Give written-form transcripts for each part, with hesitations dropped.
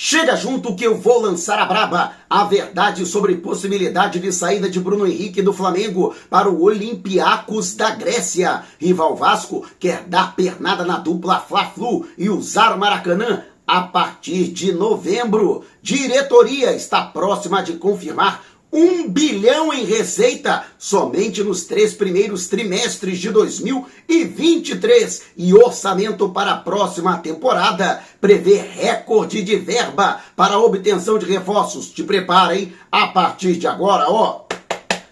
Chega junto que eu vou lançar a braba. A verdade sobre possibilidade de saída de Bruno Henrique do Flamengo para o Olympiacos da Grécia. Rival Vasco quer dar pernada na dupla Fla-Flu e usar o Maracanã a partir de novembro. Diretoria está próxima de confirmar 1 bilhão em receita somente nos 3 primeiros trimestres de 2023. E orçamento para a próxima temporada prevê recorde de verba para a obtenção de reforços. Te prepara, hein? A partir de agora, ó,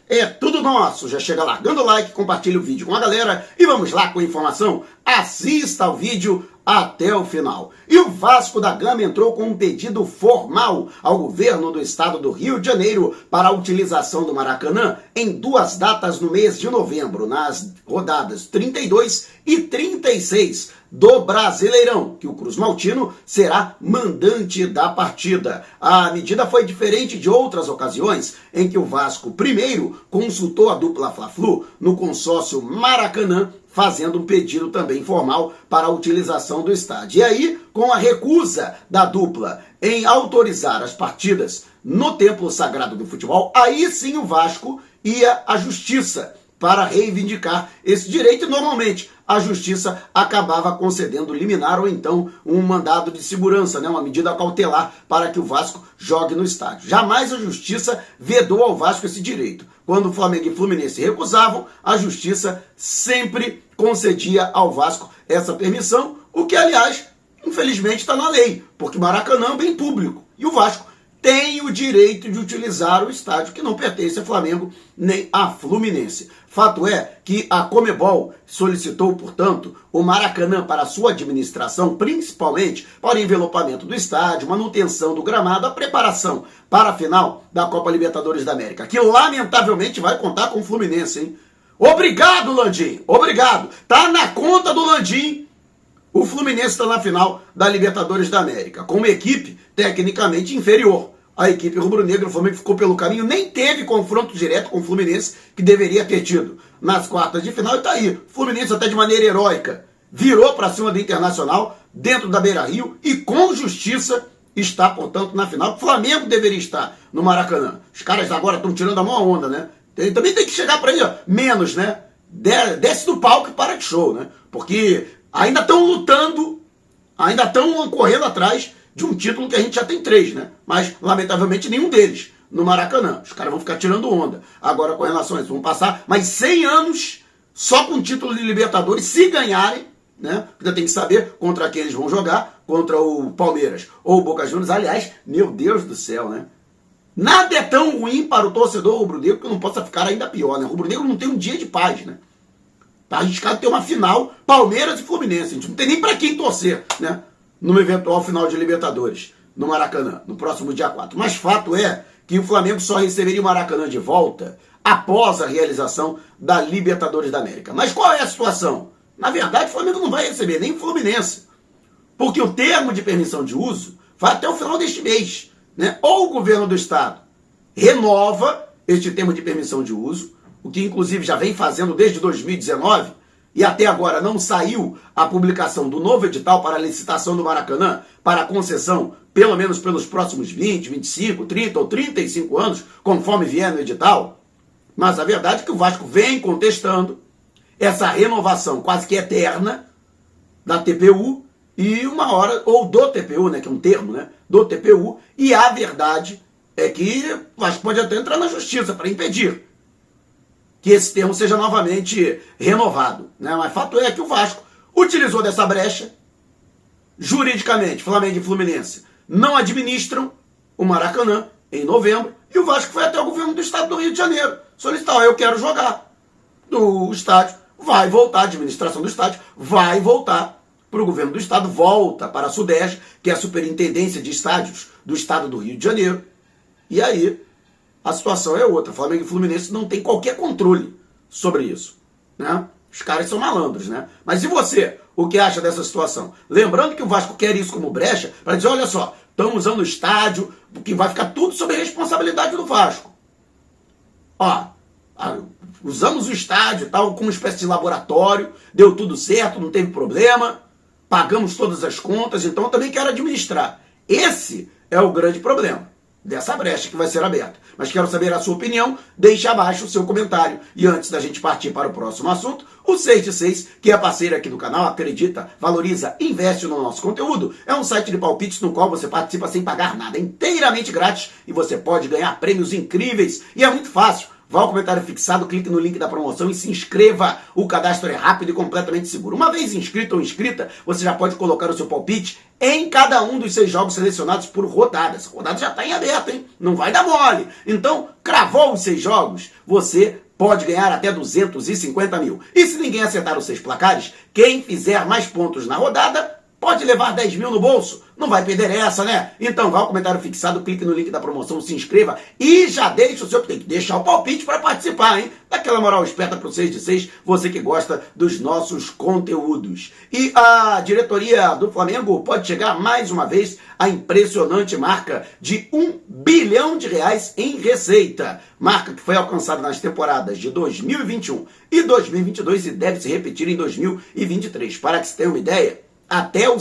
é tudo nosso. Já chega largando o like, compartilha o vídeo com a galera e vamos lá com a informação. Assista ao vídeo até o final. E o Vasco da Gama entrou com um pedido formal ao governo do estado do Rio de Janeiro para a utilização do Maracanã em 2 datas no mês de novembro, nas rodadas 32 e 36 do Brasileirão, que o Cruz Maltino será mandante da partida. A medida foi diferente de outras ocasiões em que o Vasco primeiro consultou a dupla Fla-Flu no consórcio Maracanã, fazendo um pedido também formal para a utilização do estádio. E aí, com a recusa da dupla em autorizar as partidas no Templo Sagrado do Futebol, aí sim o Vasco ia à justiça para reivindicar esse direito. E normalmente a justiça acabava concedendo liminar ou então um mandado de segurança, uma medida cautelar para que o Vasco jogue no estádio. Jamais a justiça vedou ao Vasco esse direito. Quando o Flamengo e o Fluminense recusavam, a justiça sempre concedia ao Vasco essa permissão, o que, aliás, infelizmente está na lei, porque Maracanã é um bem público e o Vasco tem o direito de utilizar o estádio que não pertence a Flamengo nem a Fluminense. Fato é que a Conmebol solicitou, portanto, o Maracanã para sua administração, principalmente para o envelopamento do estádio, manutenção do gramado, a preparação para a final da Copa Libertadores da América, que lamentavelmente vai contar com o Fluminense, hein? Obrigado, Landim! Obrigado! Tá na conta do Landim. O Fluminense está na final da Libertadores da América, com uma equipe tecnicamente inferior. A equipe rubro-negra, o Flamengo ficou pelo caminho, nem teve confronto direto com o Fluminense, que deveria ter tido nas quartas de final, e tá aí. O Fluminense, até de maneira heróica, virou para cima do Internacional, dentro da Beira-Rio, e com justiça está, portanto, na final. O Flamengo deveria estar no Maracanã. Os caras agora estão tirando a maior onda, né? Também tem que chegar para ele, ó, menos, né? Desce do palco e para de show, né? Porque ainda estão lutando, ainda estão correndo atrás de um título que a gente já tem 3, né? Mas, lamentavelmente, nenhum deles no Maracanã. Os caras vão ficar tirando onda. Agora, com relação a isso, vão passar mais 100 anos só com o título de Libertadores, se ganharem, né? Ainda tem que saber contra quem eles vão jogar, contra o Palmeiras ou o Boca Juniors. Aliás, meu Deus do céu, né? Nada é tão ruim para o torcedor rubro-negro que não possa ficar ainda pior, né? O rubro-negro não tem um dia de paz, né? Tá arriscado ter uma final Palmeiras e Fluminense. A gente não tem nem para quem torcer, né? Numa eventual final de Libertadores no Maracanã, no próximo dia 4. Mas fato é que o Flamengo só receberia o Maracanã de volta após a realização da Libertadores da América. Mas qual é a situação? Na verdade, o Flamengo não vai receber nem o Fluminense, porque o termo de permissão de uso vai até o final deste mês, né? Ou o governo do estado renova este termo de permissão de uso, o que inclusive já vem fazendo desde 2019, e até agora não saiu a publicação do novo edital para a licitação do Maracanã para a concessão, pelo menos pelos próximos 20, 25, 30 ou 35 anos, conforme vier no edital. Mas a verdade é que o Vasco vem contestando essa renovação quase que eterna da TPU e uma hora, ou do TPU, né, que é um termo, né, do TPU, e a verdade é que o Vasco pode até entrar na justiça para impedir que esse termo seja novamente renovado, né? Mas fato é que o Vasco utilizou dessa brecha. Juridicamente, Flamengo e Fluminense não administram o Maracanã em novembro, e o Vasco foi até o governo do estado do Rio de Janeiro solicitar: eu quero jogar do estádio, vai voltar, a administração do estádio vai voltar para o governo do estado, volta para a SUDERJ, que é a Superintendência de Estádios do estado do Rio de Janeiro, e aí a situação é outra. Flamengo e Fluminense não tem qualquer controle sobre isso, né? Os caras são malandros, né? Mas e você? O que acha dessa situação? Lembrando que o Vasco quer isso como brecha para dizer: olha só, estamos usando o estádio, que vai ficar tudo sob a responsabilidade do Vasco. Ó, usamos o estádio e tal como uma espécie de laboratório, deu tudo certo, não teve problema, pagamos todas as contas, então eu também quero administrar. Esse é o grande problema dessa brecha que vai ser aberta. Mas quero saber a sua opinião, deixe abaixo o seu comentário. E antes da gente partir para o próximo assunto, o 6 de 6, que é parceiro aqui do canal, acredita, valoriza, investe no nosso conteúdo, é um site de palpites no qual você participa sem pagar nada, é inteiramente grátis e você pode ganhar prêmios incríveis. E é muito fácil. Vá ao comentário fixado, clique no link da promoção e se inscreva. O cadastro é rápido e completamente seguro. Uma vez inscrito ou inscrita, você já pode colocar o seu palpite em cada um dos 6 jogos selecionados por rodadas. A rodada já está em aberto, hein? Não vai dar mole. Então, cravou os 6 jogos, você pode ganhar até 250 mil. E se ninguém acertar os 6 placares, quem fizer mais pontos na rodada pode levar 10 mil no bolso. Não vai perder essa, né? Então vá ao comentário fixado, clique no link da promoção, se inscreva e já deixa o seu... Tem que deixar o palpite para participar, hein? Daquela moral esperta pro 6 de 6, você que gosta dos nossos conteúdos. E a diretoria do Flamengo pode chegar mais uma vez à impressionante marca de R$1 bilhão em receita. Marca que foi alcançada nas temporadas de 2021 e 2022 e deve se repetir em 2023. Para que você tenha uma ideia, até o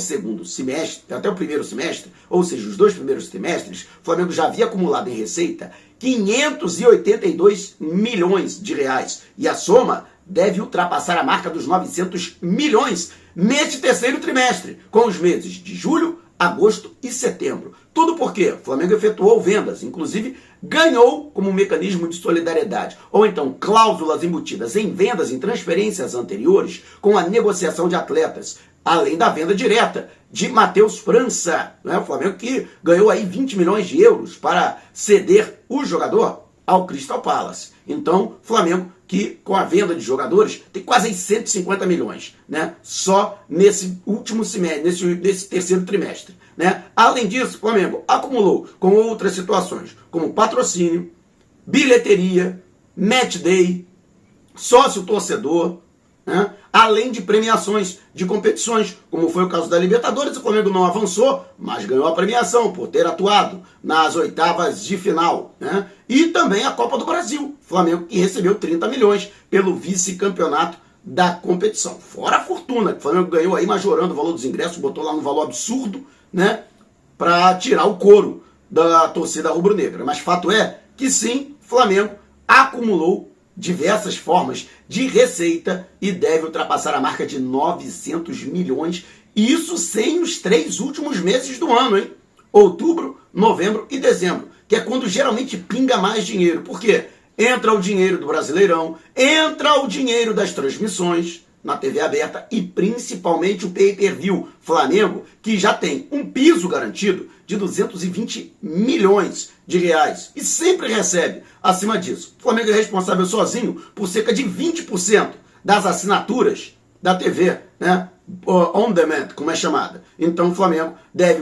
primeiro semestre, ou seja, os 2 primeiros trimestres, o Flamengo já havia acumulado em receita 582 milhões de reais. E a soma deve ultrapassar a marca dos 900 milhões neste terceiro trimestre, com os meses de julho, agosto e setembro. Tudo porque o Flamengo efetuou vendas, inclusive ganhou como um mecanismo de solidariedade, ou então cláusulas embutidas em vendas em transferências anteriores com a negociação de atletas, além da venda direta de Matheus França, né? O Flamengo que ganhou aí 20 milhões de euros para ceder o jogador ao Crystal Palace. Então, Flamengo que com a venda de jogadores tem quase 150 milhões, né? Só nesse último semestre, nesse terceiro trimestre, né? Além disso, o Flamengo acumulou com outras situações, como patrocínio, bilheteria, match day, sócio torcedor, né? Além de premiações de competições, como foi o caso da Libertadores. O Flamengo não avançou, mas ganhou a premiação por ter atuado nas oitavas de final, né? E também a Copa do Brasil, Flamengo que recebeu 30 milhões pelo vice-campeonato da competição. Fora a fortuna que o Flamengo ganhou aí, majorando o valor dos ingressos, botou lá no valor absurdo, né? Para tirar o couro da torcida rubro-negra. Mas fato é que sim, o Flamengo acumulou diversas formas de receita e deve ultrapassar a marca de 900 milhões, isso sem os 3 últimos meses do ano, hein? Outubro, novembro e dezembro, que é quando geralmente pinga mais dinheiro. Por quê? Entra o dinheiro do Brasileirão, entra o dinheiro das transmissões na TV aberta e principalmente o pay-per-view. Flamengo, que já tem um piso garantido de 220 milhões de reais e sempre recebe acima disso. O Flamengo é responsável sozinho por cerca de 20% das assinaturas da TV, né? On demand, como é chamada. Então o Flamengo deve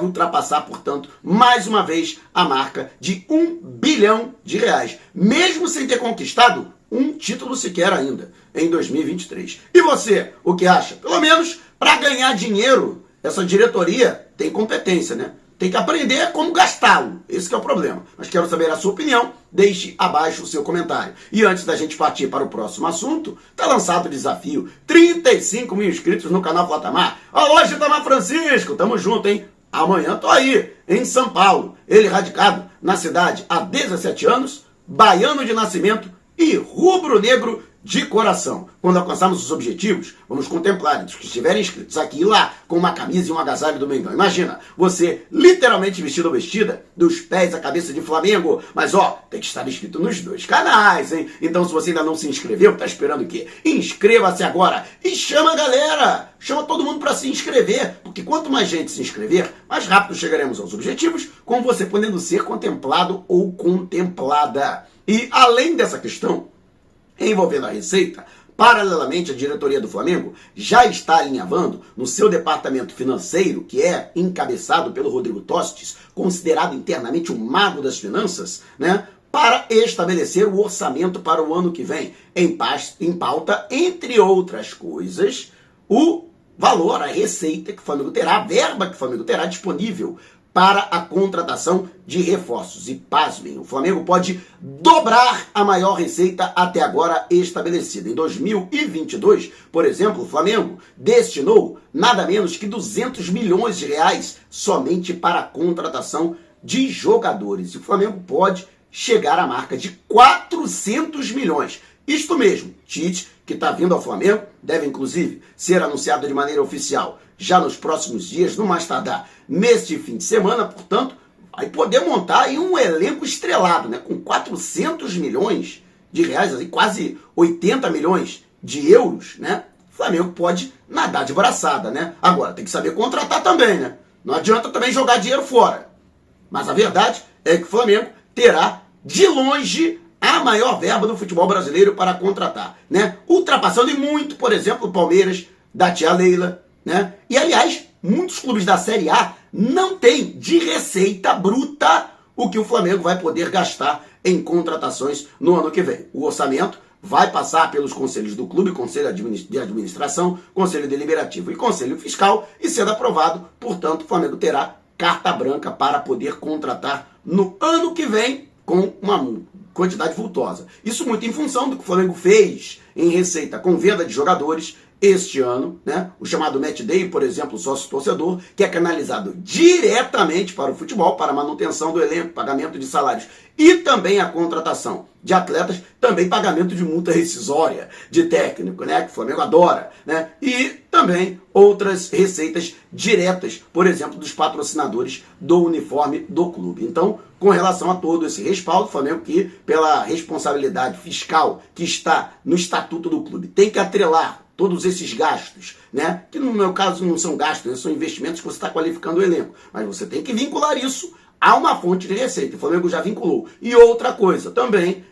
ultrapassar, portanto, mais uma vez a marca de R$1 bilhão, mesmo sem ter conquistado um título sequer ainda em 2023. E você, o que acha? Pelo menos para ganhar dinheiro, essa diretoria tem competência, né? Tem que aprender como gastá-lo. Esse que é o problema. Mas quero saber a sua opinião. Deixe abaixo o seu comentário. E antes da gente partir para o próximo assunto, está lançado o desafio. 35 mil inscritos no canal Flatamar. Alô, Gitamar Francisco. Tamo junto, hein? Amanhã tô aí, em São Paulo. Ele radicado na cidade há 17 anos, baiano de nascimento e rubro-negro de coração. Quando alcançarmos os objetivos, vamos contemplar os que estiverem inscritos aqui e lá com uma camisa e um agasalho do Mengão. Imagina, você literalmente vestido ou vestida dos pés à cabeça de Flamengo. Mas ó, tem que estar inscrito nos 2 canais, hein? Então se você ainda não se inscreveu, tá esperando o quê? Inscreva-se agora e chama a galera! Chama todo mundo para se inscrever, porque quanto mais gente se inscrever, mais rápido chegaremos aos objetivos, com você podendo ser contemplado ou contemplada. E além dessa questão envolvendo a receita, paralelamente a diretoria do Flamengo já está alinhavando no seu departamento financeiro, que é encabeçado pelo Rodrigo Tostes, considerado internamente o mago das finanças, né, para estabelecer o orçamento para o ano que vem. Em pauta, entre outras coisas, o valor, a receita que o Flamengo terá, a verba que o Flamengo terá disponível para a contratação de reforços. E pasmem, o Flamengo pode dobrar a maior receita até agora estabelecida. Em 2022, por exemplo, o Flamengo destinou nada menos que 200 milhões de reais somente para a contratação de jogadores. E o Flamengo pode chegar à marca de 400 milhões. Isto mesmo, Tite, que está vindo ao Flamengo, deve inclusive ser anunciado de maneira oficial já nos próximos dias, no mais tardar neste fim de semana, portanto, vai poder montar aí um elenco estrelado, né, com 400 milhões de reais, assim, quase 80 milhões de euros, né? O Flamengo pode nadar de braçada, né? Agora, tem que saber contratar também, né? Não adianta também jogar dinheiro fora. Mas a verdade é que o Flamengo terá, de longe, a maior verba do futebol brasileiro para contratar, né? Ultrapassando e muito, por exemplo, o Palmeiras, da tia Leila, né? E, aliás, muitos clubes da Série A não têm de receita bruta o que o Flamengo vai poder gastar em contratações no ano que vem. O orçamento vai passar pelos conselhos do clube, conselho de administração, conselho deliberativo e conselho fiscal, e sendo aprovado, portanto, o Flamengo terá carta branca para poder contratar no ano que vem com uma quantidade vultosa. Isso muito em função do que o Flamengo fez em receita com venda de jogadores este ano, né? O chamado Match Day, por exemplo, o sócio-torcedor, que é canalizado diretamente para o futebol, para a manutenção do elenco, pagamento de salários e também a contratação de atletas, também pagamento de multa rescisória de técnico, né? Que o Flamengo adora, né? E também outras receitas diretas, por exemplo, dos patrocinadores do uniforme do clube. Então, com relação a todo esse respaldo, o Flamengo, que pela responsabilidade fiscal que está no estatuto do clube, tem que atrelar todos esses gastos, né? Que no meu caso não são gastos, são investimentos que você está qualificando o elenco. Mas você tem que vincular isso a uma fonte de receita. O Flamengo já vinculou. E outra coisa, também,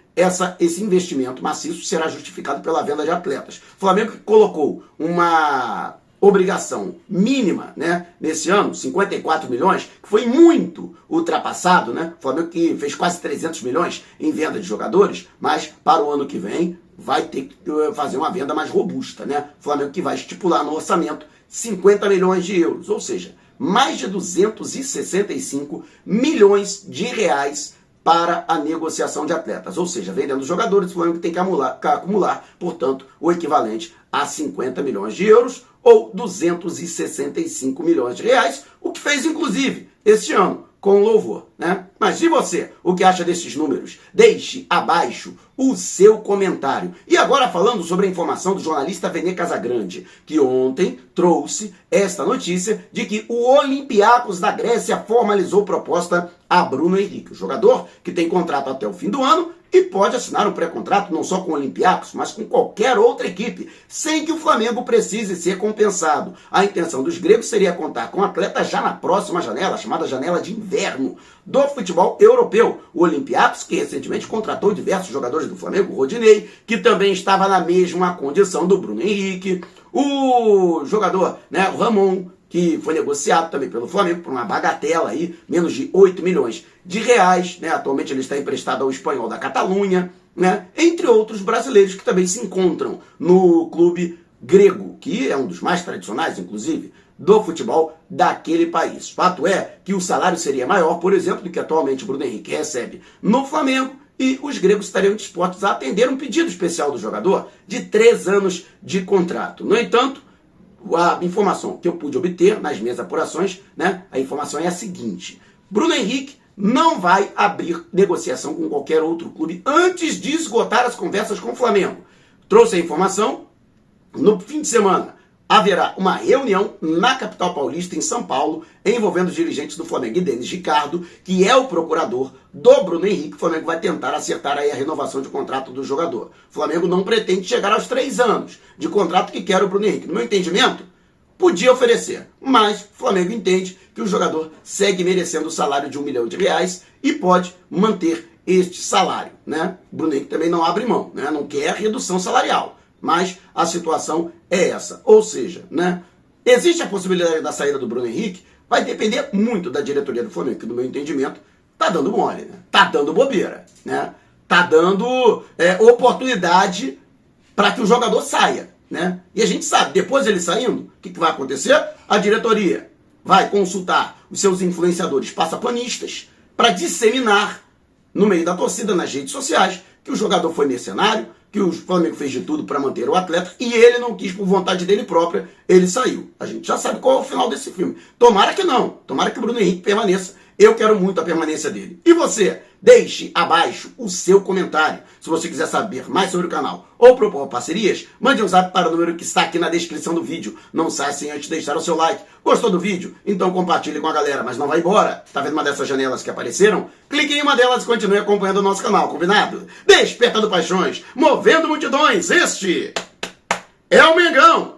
esse investimento maciço será justificado pela venda de atletas. O Flamengo colocou uma obrigação mínima, né, nesse ano, 54 milhões, que foi muito ultrapassado, né? O Flamengo que fez quase 300 milhões em venda de jogadores, mas para o ano que vem vai ter que fazer uma venda mais robusta, né? O Flamengo que vai estipular no orçamento 50 milhões de euros, ou seja, mais de 265 milhões de reais para a negociação de atletas. Ou seja, vendendo jogadores, o Flamengo tem que acumular, portanto, o equivalente a 50 milhões de euros ou 265 milhões de reais, o que fez, inclusive, este ano, com louvor, né? Mas e você? O que acha desses números? Deixe abaixo o seu comentário. E agora falando sobre a informação do jornalista Vene Casagrande, que ontem trouxe esta notícia de que o Olympiacos da Grécia formalizou proposta a Bruno Henrique, o jogador que tem contrato até o fim do ano e pode assinar um pré-contrato não só com o Olympiacos, mas com qualquer outra equipe, sem que o Flamengo precise ser compensado. A intenção dos gregos seria contar com o atleta já na próxima janela, chamada janela de inverno, do futebol europeu. O Olympiacos, que recentemente contratou diversos jogadores do Flamengo, o Rodinei, que também estava na mesma condição do Bruno Henrique, o jogador, né, o Ramon, que foi negociado também pelo Flamengo por uma bagatela aí, menos de 8 milhões de reais, né? Atualmente ele está emprestado ao Espanhol da Catalunha, né? Entre outros brasileiros que também se encontram no clube grego, que é um dos mais tradicionais, inclusive, do futebol daquele país. Fato é que o salário seria maior, por exemplo, do que atualmente o Bruno Henrique recebe no Flamengo, e os gregos estariam dispostos a atender um pedido especial do jogador de 3 anos de contrato. No entanto, a informação que eu pude obter nas minhas apurações, né, a informação é a seguinte: Bruno Henrique não vai abrir negociação com qualquer outro clube antes de esgotar as conversas com o Flamengo. Trouxe a informação, no fim de semana haverá uma reunião na capital paulista, em São Paulo, envolvendo os dirigentes do Flamengo e Denis Ricardo, que é o procurador do Bruno Henrique. O Flamengo vai tentar acertar aí a renovação de contrato do jogador. O Flamengo não pretende chegar aos 3 anos de contrato que quer o Bruno Henrique. No meu entendimento, podia oferecer, mas o Flamengo entende que o jogador segue merecendo o salário de R$1 milhão e pode manter este salário, né? O Bruno Henrique também não abre mão, né? Não quer redução salarial. Mas a situação é essa. Ou seja, né, existe a possibilidade da saída do Bruno Henrique, vai depender muito da diretoria do Flamengo, que no meu entendimento tá dando mole, né? Tá dando bobeira, né? Tá dando oportunidade para que o jogador saia, né? E a gente sabe, depois ele saindo, o que vai acontecer? A diretoria vai consultar os seus influenciadores passapanistas para disseminar no meio da torcida, nas redes sociais, que o jogador foi mercenário, que o Flamengo fez de tudo para manter o atleta e ele não quis por vontade dele própria, ele saiu. A gente já sabe qual é o final desse filme. Tomara que não, tomara que o Bruno Henrique permaneça. Eu quero muito a permanência dele. E você? Deixe abaixo o seu comentário. Se você quiser saber mais sobre o canal ou propor parcerias, mande um zap para o número que está aqui na descrição do vídeo. Não saia sem antes deixar o seu like. Gostou do vídeo? Então compartilhe com a galera, mas não vai embora. Tá vendo uma dessas janelas que apareceram? Clique em uma delas e continue acompanhando o nosso canal, combinado? Despertando paixões, movendo multidões, este é o Mengão!